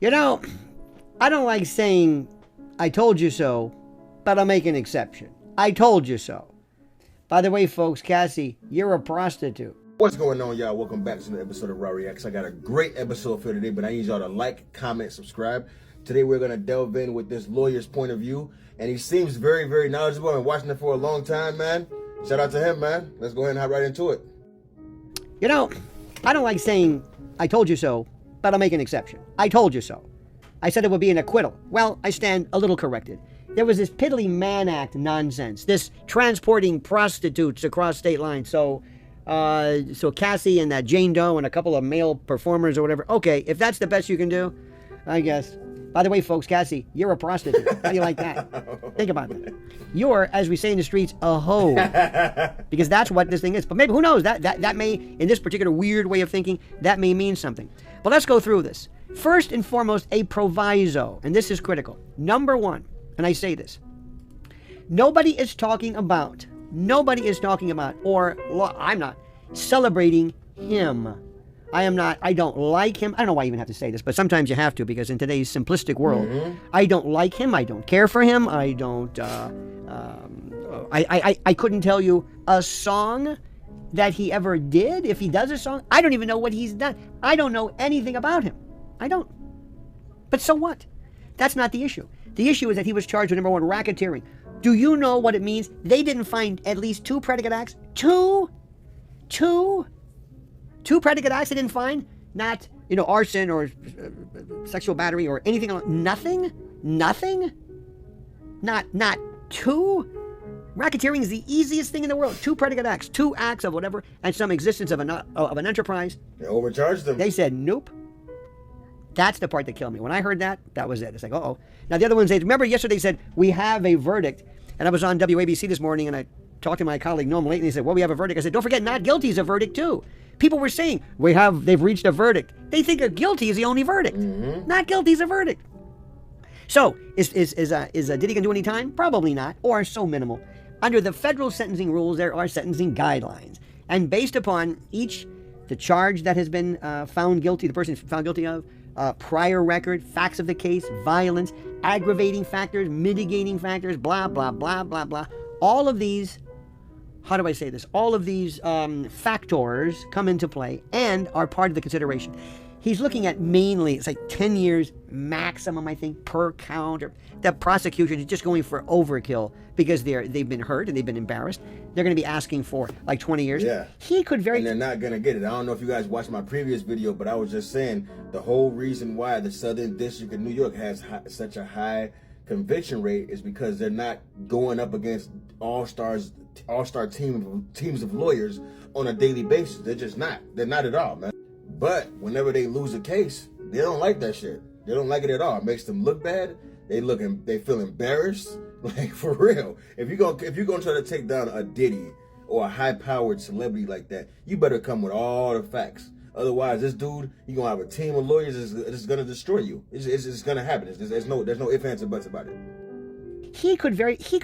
You know, I don't like saying, I told you so, but I'll make an exception. I told you so. By the way, folks, Cassie, you're a prostitute. What's going on, y'all? Welcome back to another episode of Raw Reacts. I got a great episode for today, but I need y'all to like, comment, subscribe. Today, we're going to delve in with this lawyer's point of view, and he seems very, very knowledgeable. I've been watching it for a long time, man. Shout out to him, man. Let's go ahead and hop right into it. You know, I don't like saying, I told you so, but I'll make an exception. I told you so. I said it would be an acquittal. Well, I stand a little corrected. There was this Piddly Mann Act nonsense, this transporting prostitutes across state lines. So Cassie and that Jane Doe and a couple of male performers or whatever. Okay, if that's the best you can do, I guess. By the way, folks, Cassie, you're a prostitute. How do you like that? Think about that. You're, as we say in the streets, a hoe. Because that's what this thing is. But maybe, who knows, that may, in this particular weird way of thinking, that may mean something. But let's go through this. First and foremost, a proviso. And this is critical. Number one, and I say this, nobody is talking about, or I'm not, celebrating him. I don't like him. I don't know why I even have to say this, but sometimes you have to, because in today's simplistic world, I don't like him. I don't care for him. I don't, I couldn't tell you a song that he ever did. If he does a song, I don't even know what he's done. I don't know anything about him. I don't. But so what? That's not the issue. The issue is that he was charged with, number one, racketeering. Do you know what it means? They didn't find at least two predicate acts. Two predicate acts they didn't find. Not, arson or sexual battery or anything else. Nothing. Not two. Racketeering is the easiest thing in the world. Two predicate acts, two acts of whatever, and some existence of an enterprise. They overcharged them. They said, nope. That's the part that killed me. When I heard that, that was it. It's like, uh-oh. Now, the other ones, remember yesterday they said, we have a verdict. And I was on WABC this morning, and I talked to my colleague, Noam Layton, and he said, well, we have a verdict. I said, don't forget, not guilty is a verdict, too. People were saying, they've reached a verdict. They think a guilty is the only verdict. Not guilty is a verdict. So, is Diddy going to do any time? Probably not, or so minimal. Under the federal sentencing rules, there are sentencing guidelines. And based upon the charge that has been found guilty, the person found guilty of, prior record, facts of the case, violence, aggravating factors, mitigating factors, blah, blah, blah, blah, blah. All of these, how do I say this? All of these factors come into play and are part of the consideration. He's looking at mainly, it's like 10 years maximum, I think, per count. Or the prosecution is just going for overkill because they've been hurt and they've been embarrassed. They're going to be asking for like 20 years. Yeah. And they're not going to get it. I don't know if you guys watched my previous video, but I was just saying the whole reason why the Southern District of New York has such a high conviction rate is because they're not going up against all-star teams of lawyers on a daily basis. They're just not. They're not at all, man. But whenever they lose a case, they don't like that shit. They don't like it at all. It makes them look bad. They feel embarrassed. Like, for real. If you're gonna try to take down a Diddy or a high-powered celebrity like that, you better come with all the facts. Otherwise, this dude, you're gonna have a team of lawyers that's gonna destroy you. It's gonna happen. There's no ifs, ands, and buts about it. He could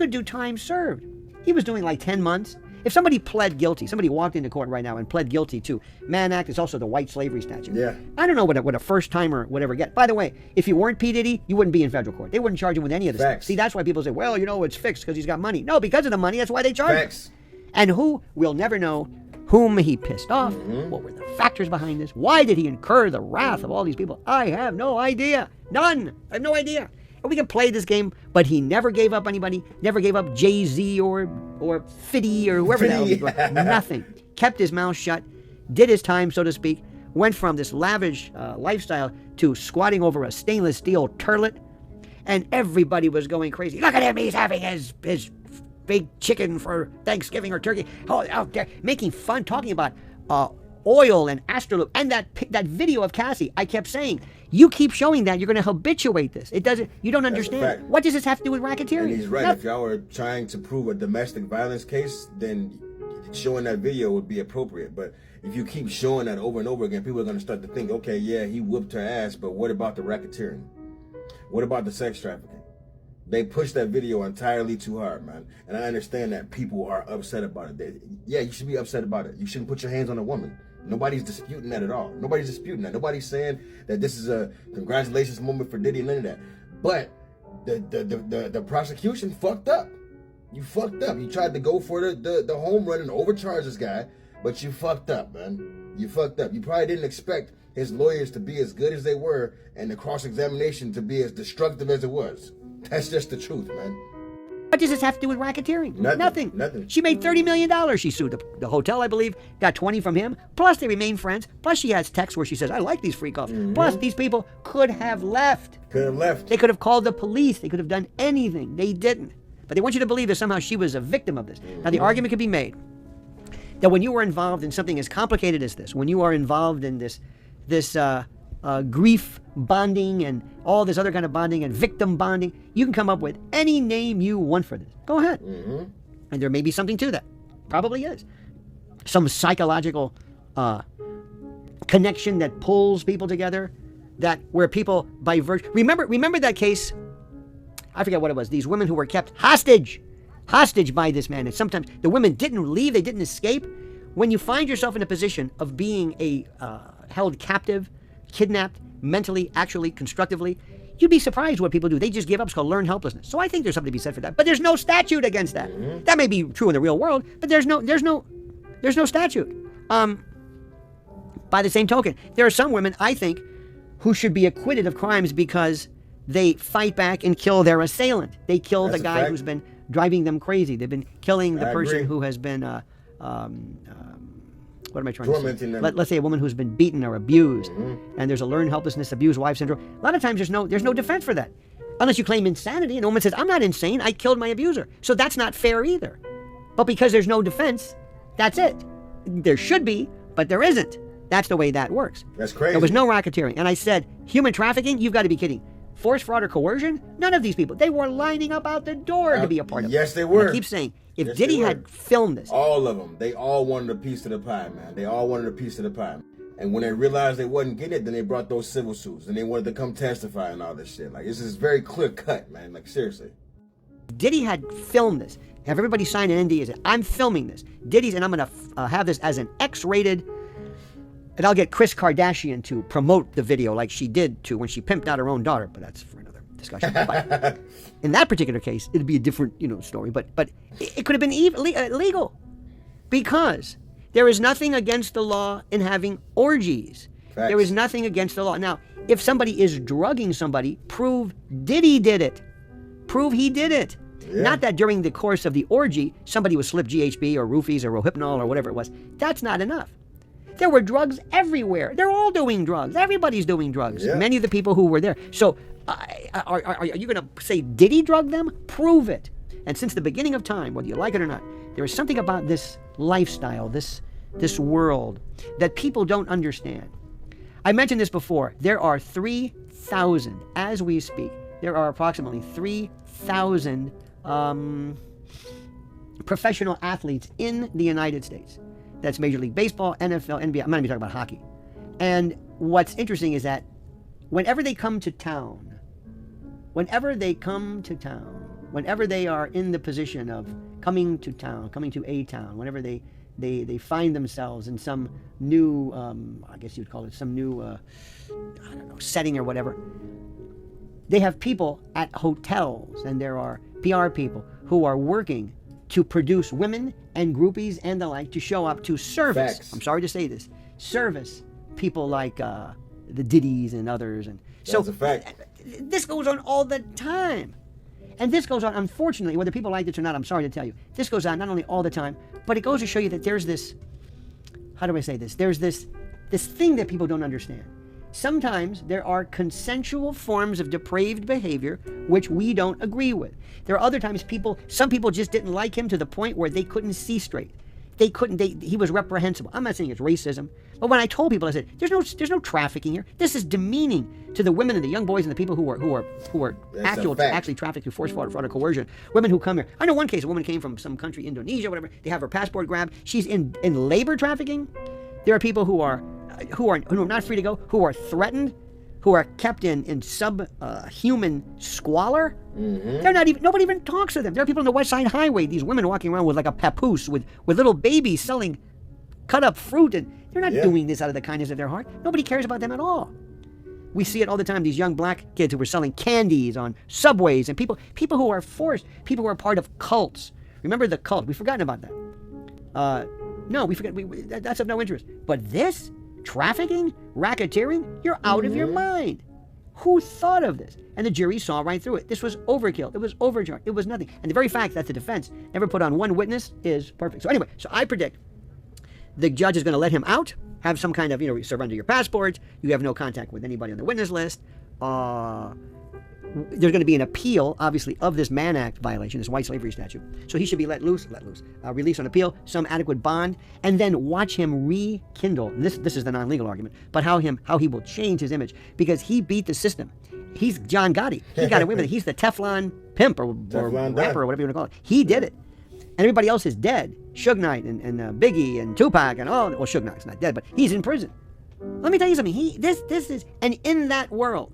do time served. He was doing like 10 months. If somebody pled guilty, somebody walked into court right now and pled guilty to Mann Act, is also the white slavery statute. Yeah. I don't know what a first timer would ever get. By the way, if you weren't P. Diddy, you wouldn't be in federal court. They wouldn't charge him with any of this stuff. See, that's why people say, well, it's fixed because he's got money. No, because of the money, that's why they charge him. And we'll never know whom he pissed off. What were the factors behind this? Why did he incur the wrath of all these people? I have no idea. None. I have no idea. And we can play this game, but he never gave up anybody, never gave up Jay-Z or Fiddy or whoever the hell he was. Nothing. Kept his mouth shut, did his time, so to speak, went from this lavish lifestyle to squatting over a stainless steel turlet, and everybody was going crazy. Look at him, he's having his big chicken for Thanksgiving or turkey. Oh, out there, making fun, talking about oil and astroloop. And that video of Cassie, I kept saying, you keep showing that, you're going to habituate this. You don't understand. What does this have to do with racketeering? And he's right. Nothing. If y'all were trying to prove a domestic violence case, then showing that video would be appropriate. But if you keep showing that over and over again, people are going to start to think, okay, yeah, he whooped her ass, but what about the racketeering? What about the sex trafficking? They pushed that video entirely too hard, man. And I understand that people are upset about it. Yeah, you should be upset about it. You shouldn't put your hands on a woman. Nobody's disputing that at all. Nobody's disputing that. Nobody's saying that this is a congratulations moment for Diddy, none of that. But the prosecution fucked up. You fucked up. You tried to go for the home run and overcharge this guy, but you fucked up, man. You fucked up. You probably didn't expect his lawyers to be as good as they were and the cross-examination to be as destructive as it was. That's just the truth, man. What does this have to do with racketeering? Nothing. She made $30 million. She sued the hotel, I believe, got 20 from him. Plus, they remain friends. Plus, she has texts where she says, I like these free calls. Plus, these people could have left. They could have called the police. They could have done anything. They didn't. But they want you to believe that somehow she was a victim of this. Now, the argument could be made that when you are involved in something as complicated as this, when you are involved in this grief bonding and all this other kind of bonding and victim bonding, you can come up with any name you want for this. Go ahead. And there may be something to that. Probably is. Some psychological connection that pulls people together, that where people by virtue... Remember that case? I forget what it was. These women who were kept hostage by this man. And sometimes the women didn't leave. They didn't escape. When you find yourself in a position of being held captive, kidnapped, mentally, actually, constructively, you'd be surprised what people do. They just give up. It's called learned helplessness. So I think there's something to be said for that. But there's no statute against that. That may be true in the real world, but there's no statute. By the same token, there are some women, I think, who should be acquitted of crimes because they fight back and kill their assailant. They kill the guy who's been driving them crazy. They've been killing the person who has been, what am I trying to say? Let's say a woman who's been beaten or abused, and there's a learned helplessness, abused wife syndrome. A lot of times there's no defense for that. Unless you claim insanity, and a woman says, I'm not insane, I killed my abuser. So that's not fair either. But because there's no defense, that's it. There should be, but there isn't. That's the way that works. That's crazy. There was no racketeering. And I said, human trafficking, you've got to be kidding. Force, fraud, or coercion? None of these people. They were lining up out the door to be a part of it. Yes, they were. And I keep saying, if Diddy had filmed this. All of them. They all wanted a piece of the pie, man. They all wanted a piece of the pie. And when they realized they wasn't getting it, then they brought those civil suits. And they wanted to come testify and all this shit. Like, this is very clear cut, man. Like, seriously. Diddy had filmed this. Have everybody sign an NDA. Say, I'm filming this. Diddy's, and I'm going to have this as an X-rated... And I'll get Kris Kardashian to promote the video like she did to when she pimped out her own daughter, but that's for another discussion. But in that particular case, it'd be a different, story. But it could have been illegal because there is nothing against the law in having orgies. Facts. There is nothing against the law. Now, if somebody is drugging somebody, prove Diddy did it. Prove he did it. Yeah. Not that during the course of the orgy, somebody was slipped GHB or roofies or Rohypnol or whatever it was. That's not enough. There were drugs everywhere. They're all doing drugs. Everybody's doing drugs. Yeah. Many of the people who were there. So are you going to say Diddy drugged them? Prove it. And since the beginning of time, whether you like it or not, there is something about this lifestyle, this world, that people don't understand. I mentioned this before. There are 3,000, as we speak, there are approximately 3,000 professional athletes in the United States. That's Major League Baseball, NFL, NBA. I'm not even talking about hockey. And what's interesting is that whenever they come to town, whenever they are in the position of coming to town, coming to a town, whenever they find themselves in some new, I guess you'd call it some new, setting or whatever, they have people at hotels, and there are PR people who are working to produce women and groupies and the like to show up to service. Facts. I'm sorry to say this. Service people like the Diddys and others. And so that's a fact. This goes on all the time. And this goes on, unfortunately, whether people like this or not, I'm sorry to tell you, this goes on not only all the time, but it goes to show you that there's this, how do I say this? There's this thing that people don't understand. Sometimes there are consensual forms of depraved behavior which we don't agree with. There are other times some people just didn't like him to the point where they couldn't see straight. He was reprehensible. I'm not saying it's racism, but when I told people, I said, there's no trafficking here. This is demeaning to the women and the young boys and the people who are actually trafficked through force, fraud, or coercion. Women who come here. I know one case, a woman came from some country, Indonesia, whatever. They have her passport grabbed. She's in labor trafficking. There are people who are not free to go, who are threatened, who are kept in subhuman squalor. They're not even, nobody even talks to them. There are people on the West Side Highway, these women walking around with like a papoose with little babies selling cut up fruit, and They're not doing this out of the kindness of their heart. Nobody cares about them at all. We see it all the time. These young black kids who were selling candies on subways, and people who are forced, people who are part of cults. Remember the cult? We've forgotten about that. No, we forget. That's of no interest. But this, trafficking, racketeering, you're out of your mind. Who thought of this? And the jury saw right through it. This was overkill. It was overcharged. It was nothing. And the very fact that the defense never put on one witness is perfect. So anyway, I predict the judge is going to let him out, have some kind of, surrender your passport. You have no contact with anybody on the witness list. There's going to be an appeal, obviously, of this Mann Act violation, this white slavery statute. So he should be released on appeal, some adequate bond, and then watch him rekindle. This is the non-legal argument, but how he will change his image, because he beat the system. He's John Gotti. He got away with it. He's the Teflon pimp or rapper or whatever you want to call it. He did it. And everybody else is dead. Suge Knight and Biggie and Tupac and all. Well, Suge Knight's not dead, but he's in prison. Let me tell you something. This is, and in that world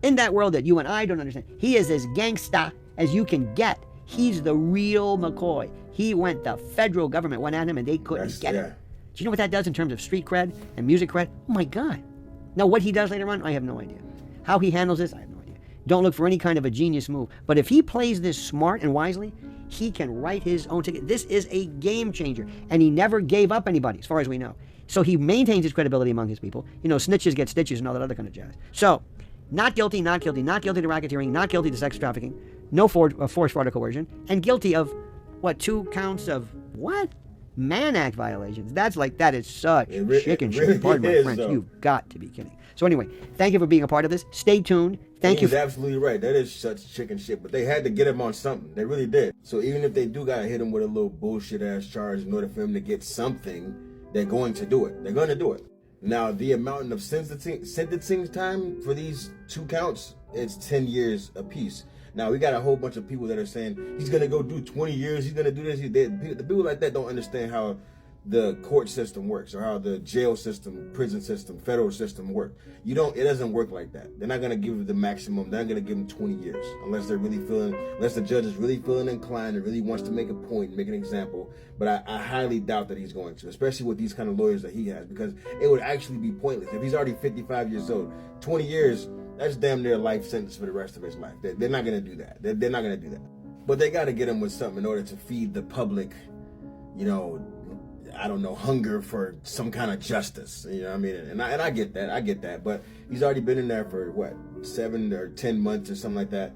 that you and I don't understand, he is as gangsta as you can get. He's the real McCoy. The federal government went at him and they couldn't get him. Do you know what that does in terms of street cred and music cred? Oh my God. Now what he does later on, I have no idea. How he handles this, I have no idea. Don't look for any kind of a genius move. But if he plays this smart and wisely, he can write his own ticket. This is a game changer. And he never gave up anybody, as far as we know. So he maintains his credibility among his people. Snitches get stitches and all that other kind of jazz. So, not guilty, not guilty, not guilty to racketeering, not guilty to sex trafficking, no force, fraud, or coercion, and guilty of, 2 counts of what? Mann Act violations. That is such chicken shit. Pardon my French. You've got to be kidding. So anyway, thank you for being a part of this. Stay tuned. Thank you. He's absolutely right. That is such chicken shit. But they had to get him on something. They really did. So even if they do gotta hit him with a little bullshit ass charge in order for him to get something, they're going to do it. They're going to do it. Now the amount of sentencing time for these 2 counts, it's 10 years apiece. Now we got a whole bunch of people that are saying he's gonna go do 20 years. He's gonna do this. The people like that don't understand how the court system works, or how the jail system, prison system, federal system work. It doesn't work like that. They're not gonna give the maximum. They're not gonna give him 20 years unless the judge is really feeling inclined and really wants to make a point, make an example. But I highly doubt that he's going to, especially with these kind of lawyers that he has, because it would actually be pointless. If he's already 55 years old, 20 years, that's damn near a life sentence for the rest of his life. They're not gonna do that. They're not gonna do that. But they gotta get him with something in order to feed the public, hunger for some kind of justice. You know what I mean? And I get that. But he's already been in there for 7 or 10 months or something like that.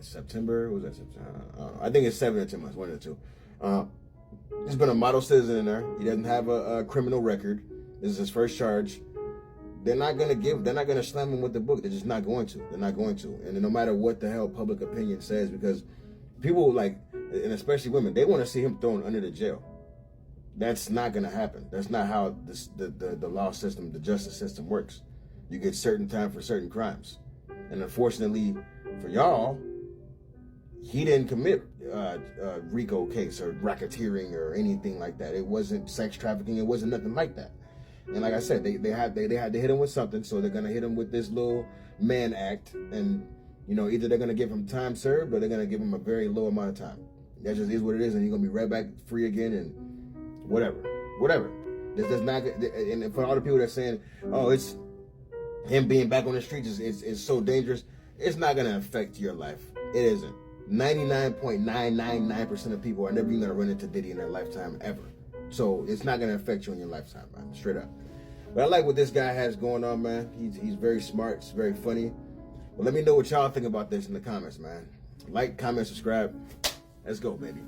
September? Was that September? I think it's 7 or 10 months, one of the two. He's been a model citizen in there. He doesn't have a criminal record. This is his first charge. They're not gonna slam him with the book. They're just not going to. They're not going to. And no matter what the hell public opinion says, because people and especially women, they want to see him thrown under the jail. That's not going to happen. That's not how the law system, the justice system works. You get certain time for certain crimes. And unfortunately for y'all, he didn't commit a RICO case or racketeering or anything like that. It wasn't sex trafficking. It wasn't nothing like that. And like I said, they had to hit him with something, so they're going to hit him with this little Mann Act. And, either they're going to give him time served or they're going to give him a very low amount of time. That just is what it is, and you're going to be right back free again and whatever. This does not, and for all the people that are saying, oh, it's him being back on the streets is so dangerous, it's not going to affect your life. It isn't. 99.999% of people are never even going to run into Diddy in their lifetime ever. So it's not going to affect you in your lifetime, man, straight up. But I like what this guy has going on, man. He's very smart. It's very funny. Well, let me know what y'all think about this in the comments, man. Like, comment, subscribe. Let's go, baby.